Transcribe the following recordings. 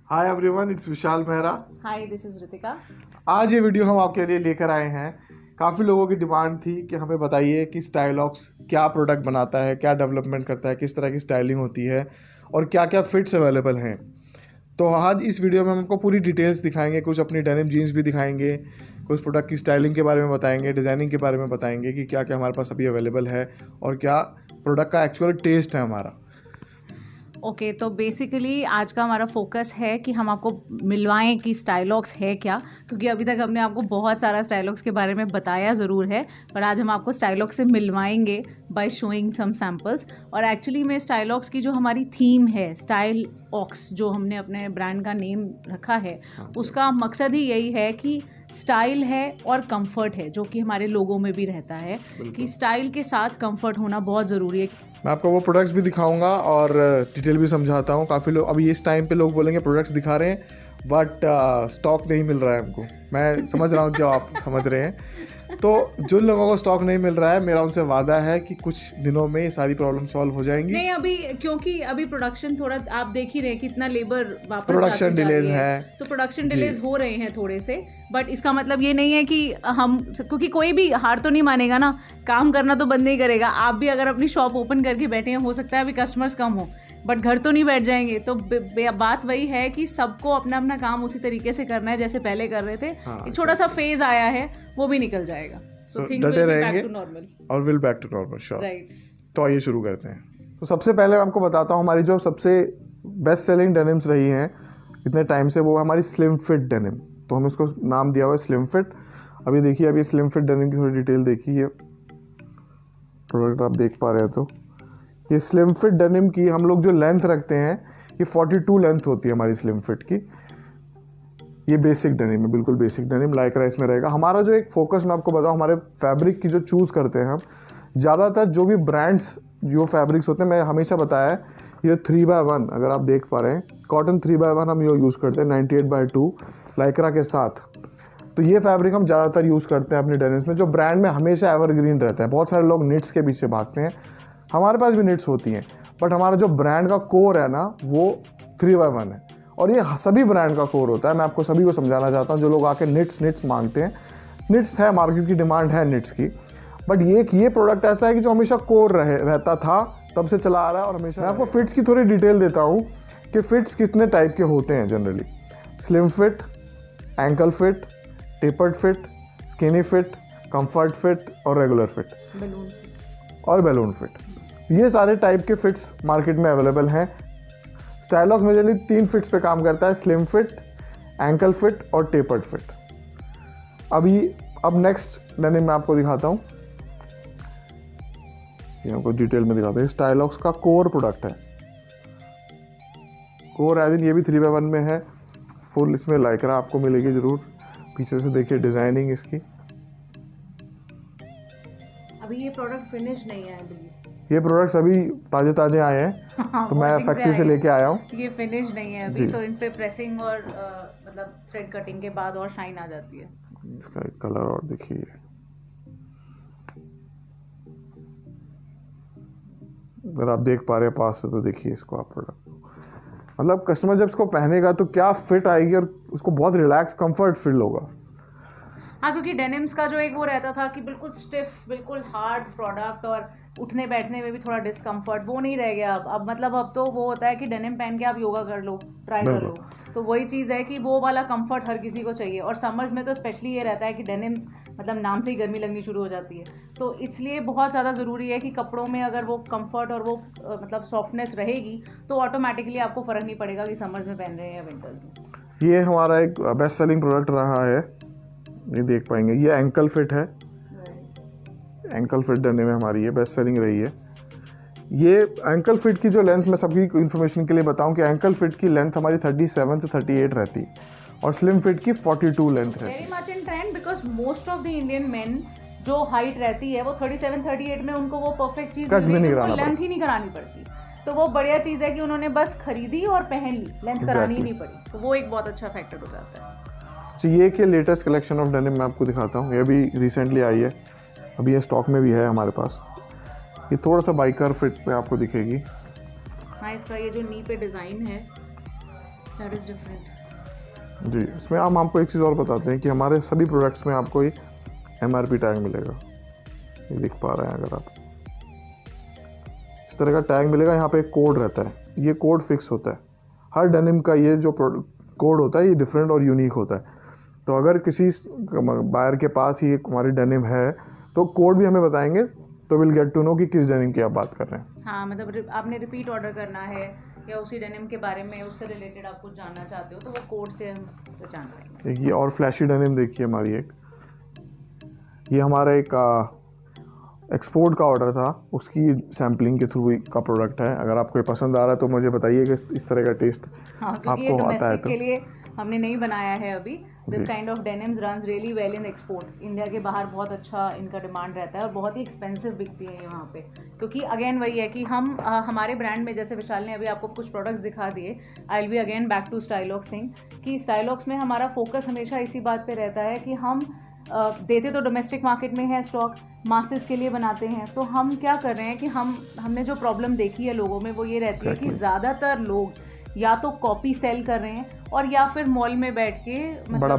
Hi everyone, it's Vishal Mehra. Hi, this is Ritika. आज ये video हम आपके लिए लेकर आए हैं। काफ़ी लोगों की डिमांड थी कि हमें बताइए कि स्टाइलॉक्स क्या प्रोडक्ट बनाता है, क्या डेवलपमेंट करता है, किस तरह की स्टाइलिंग होती है और क्या क्या फिट्स अवेलेबल हैं। तो आज इस वीडियो में हम आपको पूरी डिटेल्स दिखाएंगे, कुछ अपनी डेनिम जीन्स भी दिखाएंगे, कुछ प्रोडक्ट की स्टाइलिंग के बारे में बताएंगे, डिज़ाइनिंग के बारे में बताएंगे कि क्या क्या हमारे पास अभी अवेलेबल है और क्या प्रोडक्ट का एक्चुअल टेस्ट है हमारा। ओके, तो बेसिकली आज का हमारा फोकस है कि हम आपको मिलवाएं कि स्टाइलॉक्स है क्या, क्योंकि अभी तक हमने आपको बहुत सारा स्टाइलॉक्स के बारे में बताया ज़रूर है, पर आज हम आपको स्टाइलॉक्स से मिलवाएंगे बाय शोइंग सम सैम्पल्स। और एक्चुअली में स्टाइलॉक्स की जो हमारी थीम है, स्टाइल ऑक्स, जो हमने अपने ब्रांड का नेम रखा है, उसका मकसद ही यही है कि स्टाइल है और कंफर्ट है, जो कि हमारे लोगों में भी रहता है कि स्टाइल के साथ कंफर्ट होना बहुत ज़रूरी है। मैं आपको वो प्रोडक्ट्स भी दिखाऊंगा और डिटेल भी समझाता हूँ। काफ़ी लोग अभी इस टाइम पे लोग बोलेंगे प्रोडक्ट्स दिखा रहे हैं बट स्टॉक नहीं मिल रहा है हमको। मैं समझ रहा हूँ जो आप समझ रहे हैं। तो जो लोगों को स्टॉक नहीं मिल रहा है, मेरा उनसे वादा है कि कुछ दिनों में ये सारी प्रॉब्लम सॉल्व हो जाएंगी। नहीं, अभी क्योंकि अभी प्रोडक्शन थोड़ा आप देख ही रहे हैं कितना लेबर वापस प्रोडक्शन डिलेज है, तो प्रोडक्शन डिलेज हो रहे हैं थोड़े से। बट इसका मतलब ये नहीं है कि हम, क्योंकि कोई भी हार तो नहीं मानेगा ना, काम करना तो बंद नहीं करेगा। आप भी अगर अपनी शॉप ओपन करके बैठे हैं, हो सकता है अभी कस्टमर्स कम हो, बट घर तो नहीं बैठ जाएंगे। तो बात वही है कि सबको अपना अपना काम उसी तरीके से करना है जैसे पहले कर रहे थे। एक छोटा सा फेज आया है, वो भी निकल जाएगा। So things will be back to normal. और will back to normal, sure. Right. तो आइए शुरू करते हैं। तो सबसे पहले मैं आपको बताता हूँ हमारी जो सबसे बेस्ट सेलिंग डेनिम्स रही हैं इतने टाइम से, वो हमारी स्लिम फिट डेनिम। तो हम इसको नाम दिया हुआ है स्लिम फिट। अभी देखिए, अभी स्लिम फिट डेनिम की थोड़ी डिटेल देखिए। ये प्रोडक्ट आप देख पा रहे हैं तो ये स्लिम फिट डेनिम की हम लोग जो लेंथ रखते हैं, ये 42 लेंथ होती है हमारी स्लिम फिट की। ये बेसिक डेनिम है, बिल्कुल बेसिक डेनिम। लाइक्रा इसमें रहेगा। हमारा जो एक फोकस मैं आपको बताऊं, हमारे फैब्रिक की जो चूज़ करते हैं हम, ज़्यादातर जो भी ब्रांड्स जो फैब्रिक्स होते हैं, मैं हमेशा बताया है, ये 3x1 अगर आप देख पा रहे हैं, कॉटन 3x1 हम ये यूज़ करते हैं 98/2 लाइक्रा के साथ। तो ये फैब्रिक हम ज़्यादातर यूज़ करते हैं अपनी डेनिम्स में, जो ब्रांड में हमेशा एवरग्रीन रहता है। बहुत सारे लोग निट्स के पीछे भागते हैं, हमारे पास भी निट्स होती हैं, बट हमारा जो ब्रांड का कोर है ना, वो 3x1 है। और ये सभी ब्रांड का कोर होता है। मैं आपको सभी को समझाना चाहता हूँ, जो लोग आके निट्स मांगते हैं। निट्स है, मार्केट की डिमांड है निट्स की, बट ये प्रोडक्ट ऐसा है कि जो हमेशा कोर रहता था, तब से चला आ रहा है और हमेशा। मैं आपको फिट्स की थोड़ी डिटेल देता हूँ कि फिट्स कितने टाइप के होते हैं generally. Slim fit, ankle fit, tapered fit, skinny fit, comfort fit और रेगुलर फिट और बैलून फिट। ये सारे टाइप के फिट्स मार्केट में अवेलेबल हैं। स्टाइलॉक्स मेजरली 3 फिट्स पे काम करता है, स्लिम फिट, एंकल फिट और टेपर्ड फिट। अब नेक्स्ट डेनिम मैं आपको दिखाता हूँ। ये आपको डिटेल में दिखाते हैं। स्टाइलॉक्स का कोर प्रोडक्ट है। कोर एज इन ये भी 3x1 में है। फुल इसमें लाइक्रा आपको मिलेगी ज़रूर। पीछे से देखिए डिज़ाइनिंग इसकी। अभी ये प्रोडक्ट फिनिश नहीं है अभी। ये प्रोडक्ट्स अभी ताज़े आए हैं, तो मैं फैक्ट्री से लेके आया हूँ। ये फिनिश नहीं है अभी, तो इन पे प्रेसिंग और मतलब थ्रेड कटिंग के बाद और शाइन आ जाती है। इसका कलर और देखिए, अगर आप देख पा रहे हैं पास से तो देखिए इसको आप प्रोडक्ट। मतलब कस्टमर जब इसको पहनेगा तो क्या फिट आएगी और उसको बहुत रिलैक्स कंफर्ट फील होगा। हाँ, क्योंकि डेनिम्स का जो एक वो रहता था कि बिल्कुल स्टिफ, बिल्कुल हार्ड प्रोडक्ट और उठने बैठने में भी थोड़ा डिस्कम्फर्ट, वो नहीं रह गया अब मतलब अब तो वो होता है कि डेनिम पहन के आप योगा कर लो, ट्राई कर लो। तो वही चीज़ है कि वो वाला कंफर्ट हर किसी को चाहिए। और समर्स में तो स्पेशली ये रहता है कि डेनिम्स मतलब नाम से ही गर्मी लगनी शुरू हो जाती है, तो इसलिए बहुत ज़्यादा ज़रूरी है कि कपड़ों में अगर वो कंफर्ट और वो मतलब सॉफ्टनेस रहेगी, तो ऑटोमेटिकली आपको फ़र्क नहीं पड़ेगा कि समर्स में पहन रहे हैं या विंटर्स में। ये हमारा एक बेस्ट सेलिंग प्रोडक्ट रहा है, ये देख पाएंगे। ये एंकल फिट है। एंकल फिट डेनिम में हमारी ये बेस्ट सेलिंग रही है। ये एंकल फिट की जो लेंथ, मैं सबकी इन्फॉर्मेशन के लिए बताऊं कि एंकल फिट की लेंथ हमारी 37 से 38 रहती है और स्लिम फिट की 42 लेंथ रहती है। Very much in trend, because most of the Indian main जो हाइट रहती है वो 37-38 में, उनको वो परफेक्ट चीज़ लेंथ ही नहीं करानी पड़ती। तो वो बढ़िया चीज़ है कि उन्होंने बस खरीदी और पहन ली, लेंथ करानी ही नहीं पड़ी। तो वो एक बहुत अच्छा फैक्टर हो जाता है। तो ये कि लेटेस्ट कलेक्शन ऑफ डेनिम मैं आपको दिखाता हूँ। ये भी रिसेंटली आई है, अभी ये स्टॉक में भी है हमारे पास। ये थोड़ा सा बाइकर फिट पे आपको दिखेगी। हाँ, इसका ये जो नी पे डिज़ाइन है, दैट इज डिफरेंट। जी, इसमें हम आपको एक चीज़ और बताते हैं कि हमारे सभी प्रोडक्ट्स में आपको एक MRP टैग मिलेगा। ये दिख पा रहे हैं अगर आप, इस तरह का टैग मिलेगा। यहाँ पे एक कोड रहता है, ये कोड फिक्स होता है। हर डेनिम का ये जो कोड होता है ये डिफरेंट और यूनिक होता है। तो अगर किसी बायर के पास ही एक हमारी डेनिम है तो कोड भी हमें बताएंगे, तो विल गेट टू नो कि किस डेनिम की आप बात कर रहे हैं। हाँ, मतलब आपने रिपीट ऑर्डर करना है या उसी डेनिम के बारे में, उससे रिलेटेड आप कुछ जानना चाहते हो तो वो कोड से हम जान पाएंगे। एक ये और फ्लैशी डेनिम देखिए हमारी एक, ये हमारा एक एक्सपोर्ट का ऑर्डर था, उसकी सैम्पलिंग के थ्रू का प्रोडक्ट है। अगर आपको ये पसंद आ रहा है तो मुझे बताइए कि इस तरह का टेस्ट हाँ, क्योंकि आपको आता है तो के लिए हमने नहीं बनाया है अभी। This kind of denims runs really well in export. India के बाहर बहुत अच्छा इनका डिमांड रहता है और बहुत ही एक्सपेंसिव बिकती है ये वहाँ पे, क्योंकि अगेन वही है कि हम हमारे ब्रांड में, जैसे विशाल ने अभी आपको कुछ प्रोडक्ट्स दिखा दिए, I will be again back to Stylox thing, कि स्टाइलॉक्स में हमारा फोकस हमेशा इसी बात पे रहता है कि हम देते तो डोमेस्टिक मार्केट में है स्टॉक, मासेस के लिए बनाते हैं। तो हम क्या कर रहे हैं कि हमने जो प्रॉब्लम देखी है लोगों में वो ये रहती है कि ज़्यादातर लोग या तो कॉपी सेल कर रहे हैं और या फिर मॉल में बैठ के मतलब बड़ा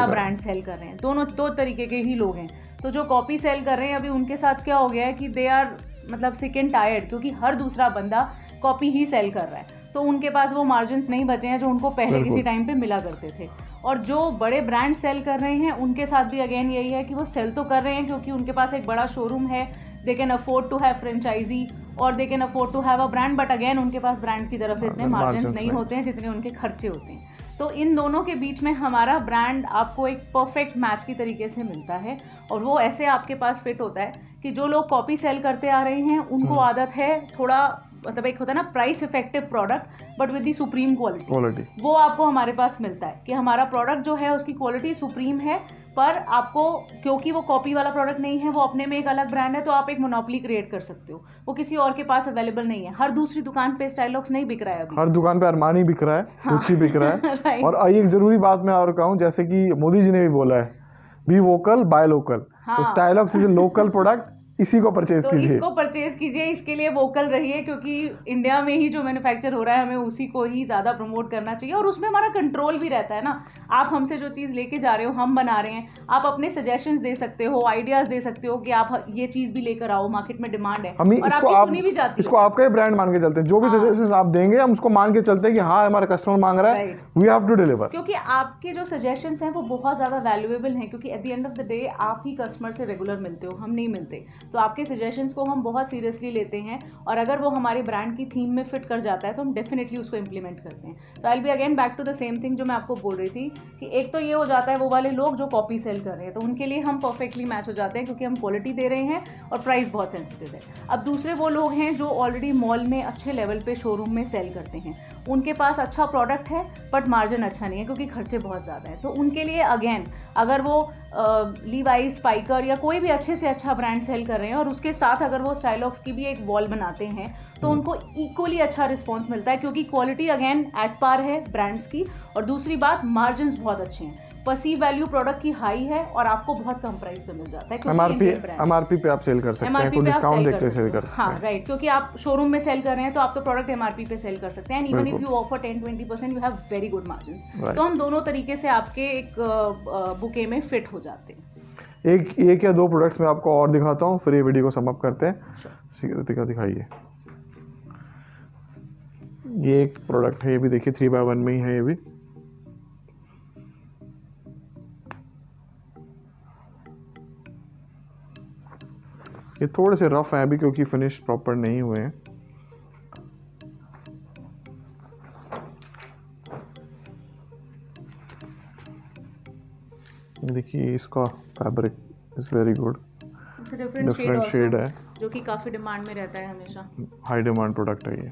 ब्रांड सेल कर रहे हैं। दोनों दो तरीके के ही लोग हैं। तो जो कॉपी सेल कर रहे हैं अभी उनके साथ क्या हो गया है कि दे आर मतलब सिक एंड टायर्ड, क्योंकि हर दूसरा बंदा कॉपी ही सेल कर रहा है। तो उनके पास वो मार्जिन्स नहीं बचे हैं जो उनको पहले किसी टाइम पे मिला करते थे। और जो बड़े ब्रांड सेल कर रहे हैं उनके साथ भी अगेन यही है कि वो सेल तो कर रहे हैं क्योंकि उनके पास एक बड़ा शोरूम है, they can afford to have franchise और they can afford to have a brand, but again उनके पास ब्रांड्स की तरफ से इतने मार्जिन्स नहीं होते हैं जितने उनके खर्चे होते हैं। तो इन दोनों के बीच में हमारा ब्रांड आपको एक परफेक्ट मैच की तरीके से मिलता है और वो ऐसे आपके पास फिट होता है कि जो लोग कॉपी सेल करते आ रहे हैं उनको आदत है थोड़ा, मतलब एक होता है ना price effective product but with the supreme quality, वो आपको हमारे पास मिलता है कि हमारा प्रोडक्ट जो है उसकी क्वालिटी सुप्रीम है, पर आपको क्योंकि वो कॉपी वाला प्रोडक्ट नहीं है, वो अपने में एक अलग ब्रांड है, तो आप एक मोनोपोली क्रिएट कर सकते हो। वो किसी और के पास अवेलेबल नहीं है। हर दूसरी दुकान पे स्टाइलॉक्स नहीं बिक रहा है अभी, हर दुकान पे अरमानी बिक रहा है, गुच्ची बिक रहा है। और एक जरूरी बात मैं और कहूँ, जैसे कि मोदी जी ने भी बोला है, बी वोकल बाय लोकल। तो स्टाइलॉक्स इज ए लोकल प्रोडक्ट, इसी को परचेज कीजिए, इसको परचेज कीजिए, इसके लिए वोकल रहिए, क्योंकि इंडिया में ही जो मैन्युफैक्चर हो रहा है हमें उसी को ही ज़्यादा प्रमोट करना चाहिए और उसमें हमारा कंट्रोल भी रहता है ना। आप हमसे जो चीज़ लेके जा रहे हो, हम बना रहे हैं, आप अपने सजेशंस दे सकते हो, आइडियाज दे सकते हो कि आप ये चीज़ भी लेकर आओ, मार्केट में डिमांड है और आपकी सुनी भी जाती है। इसको आपका ही ब्रांड मान के चलते हैं, जो भी सजेशंस आप देंगे हम उसको मान के चलते हैं कि हाँ हमारा कस्टमर मांग रहा है, वी हैव टू डिलीवर। क्योंकि आपके जो सजेशंस हैं वो बहुत ज़्यादा वैल्यूएबल हैं, क्योंकि at the end of the day आप ही कस्टमर से रेगुलर मिलते हो, हम नहीं मिलते। तो आपके सजेशंस को हम बहुत सीरियसली लेते हैं और अगर वो हमारे ब्रांड की थीम में फिट कर जाता है तो हम डेफिनेटली उसको इंप्लीमेंट करते हैं। तो I will be again back to the same thing जो मैं आपको बोल रही थी कि एक तो ये हो जाता है वो वाले लोग जो कॉपी सेल कर रहे हैं, तो उनके लिए हम परफेक्टली मैच हो जाते हैं क्योंकि हम क्वालिटी दे रहे हैं और प्राइस बहुत सेंसिटिव है। अब दूसरे वो लोग हैं जो ऑलरेडी मॉल में अच्छे लेवल पे शोरूम में सेल करते हैं, उनके पास अच्छा प्रोडक्ट है बट मार्जिन अच्छा नहीं है क्योंकि खर्चे बहुत ज़्यादा है। तो उनके लिए अगेन अगर वो लीवाइस, स्पाइकर या कोई भी अच्छे से अच्छा ब्रांड सेल कर रहे हैं और उसके साथ अगर वो स्टाइलॉक्स की भी एक वॉल बनाते हैं तो उनको इक्वली अच्छा रिस्पॉन्स मिलता है, क्योंकि क्वालिटी अगेन एट पार है ब्रांड्स की और दूसरी बात मार्जिन्स बहुत अच्छे हैं, परसीव वैल्यू प्रोडक्ट की हाई है और आपको बहुत कम प्राइस पे मिल जाता है। एमआरपी पे आप सेल कर सकते हैं, कोई डिस्काउंट देके सेल कर सकते हैं। हाँ राइट, क्योंकि आप शोरूम में सेल कर रहे हैं तो आप तो प्रोडक्ट एमआरपी पे सेल कर सकते हैं and even if you offer 10-20% you have very good margin. तो हम दोनों तरीके से आपके एक बुके में फिट हो जाते हैं। एक या दो प्रोडक्ट्स मैं आपको और दिखाता हूँ, फिर ये वीडियो को सम अप करते हैं। दिखाइए, ये एक प्रोडक्ट है, ये भी देखिए 3x1 में ही है। ये भी ये थोड़े से रफ है अभी क्योंकि फिनिश प्रॉपर नहीं हुए हैं। देखिए इसका fabric is very good, different shade है जो कि काफी डिमांड में रहता है, हमेशा हाई डिमांड प्रोडक्ट है ये।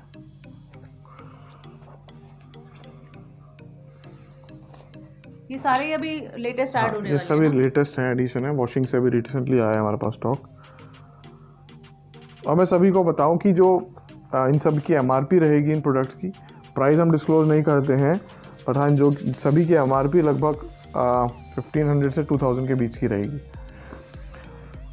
ये सारे अभी लेटेस्ट ऐड होने वाले हैं। ये सभी लेटेस्ट है, एडिशन है, वॉशिंग से भी रिसेंटली आया है हमारे पास स्टॉक। और मैं सभी को बताऊं कि जो इन सब की एमआरपी रहेगी इन प्रोडक्ट्स की, प्राइस हम डिस्क्लोज नहीं करते हैं, पर हाँ जो सभी की एमआरपी लगभग 1500 से 2000 के बीच की रहेगी।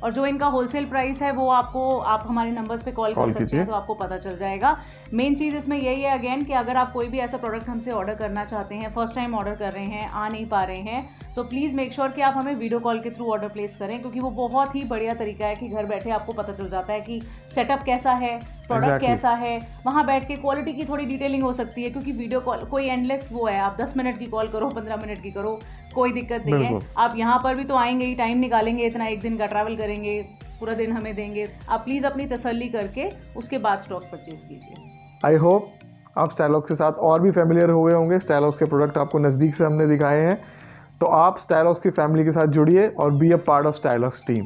और जो इनका होलसेल प्राइस है वो आपको आप हमारे नंबर्स पे कॉल कर सकते हैं तो आपको पता चल जाएगा। मेन चीज़ इसमें यही है अगेन कि अगर आप कोई भी ऐसा प्रोडक्ट हमसे ऑर्डर करना चाहते हैं, फर्स्ट टाइम ऑर्डर कर रहे हैं, आ नहीं पा रहे हैं, तो प्लीज़ मेक श्योर कि आप हमें वीडियो कॉल के थ्रू ऑर्डर प्लेस करें, क्योंकि वो बहुत ही बढ़िया तरीका है कि घर बैठे आपको पता चल जाता है कि सेटअप कैसा है, प्रोडक्ट कैसा है। वहाँ बैठ के क्वालिटी की थोड़ी डिटेलिंग हो सकती है, क्योंकि वीडियो कॉल कोई एंडलेस वो है, आप 10 मिनट की कॉल करो, 15 मिनट की करो, कोई दिक्कत नहीं है। आप यहाँ पर भी तो आएंगे ही, टाइम निकालेंगे, इतना एक दिन का ट्रैवल करेंगे, पूरा दिन हमें देंगे। आप प्लीज़ अपनी तसल्ली करके उसके बाद स्टॉक परचेज कीजिए। आई होप आप स्टाइलॉक्स के साथ और भी फैमिलियर हुए होंगे। स्टाइलॉक्स के प्रोडक्ट आपको नज़दीक से हमने दिखाए हैं, तो आप स्टाइलॉक्स की फैमिली के साथ जुड़िए और be a part of Stylox team.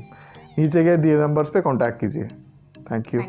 नीचे के दिए नंबर्स पे कांटेक्ट कीजिए। Thank you.